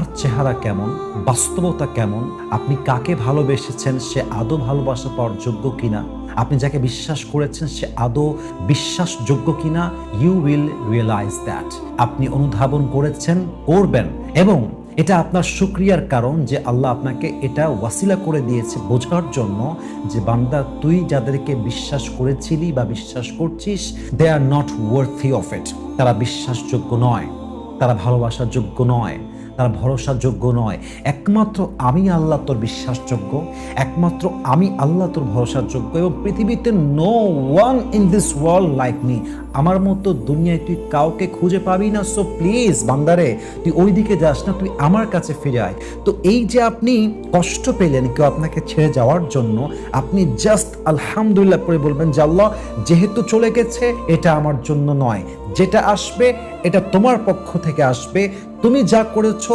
আপনার চেহারা কেমন, বাস্তবতা কেমন, আপনি কাকে ভালোবেসেছেন সে আদৌ ভালোবাসা পাওয়ার যোগ্য কিনা, আপনি যাকে বিশ্বাস করেছেন সে আদৌ বিশ্বাসযোগ্য কিনা, ইউ উইল রিয়েলাইজ দ্যাট। আপনি অনুধাবন করেছেন, করবেন, এবং এটা আপনার শুকরিয়ার কারণ যে আল্লাহ আপনাকে এটা ওয়াসিলা করে দিয়েছে বোঝার জন্য যে বান্দা তুই যাদেরকে বিশ্বাস করেছিলি বা বিশ্বাস করছিস, they are not worthy of it. তারা বিশ্বাসযোগ্য নয়, তারা ভালোবাসার যোগ্য নয়, তারা ভরসার যোগ্য নয়। একমাত্র আমি আল্লাহ তোর বিশ্বাসযোগ্য, একমাত্র আমি আল্লাহ তোর ভরসার যোগ্য, এবং পৃথিবীতে no one in this world like me. আমার মতো দুনিয়ায় তুই কাউকে খুঁজে পাবি না। সো প্লিজ বান্দারে, তুই ওই দিকে যাস না, তুই আমার কাছে ফিরে আয়। তো এই যে আপনি কষ্ট পেলেন কেউ আপনাকে ছেড়ে যাওয়ার জন্য, আপনি জাস্ট আলহামদুলিল্লাহ করে বলবেন যে আল্লাহ যেহেতু চলে গেছে এটা আমার জন্য নয়, যেটা আসবে এটা তোমার পক্ষ থেকে আসবে, তুমি যা করেছো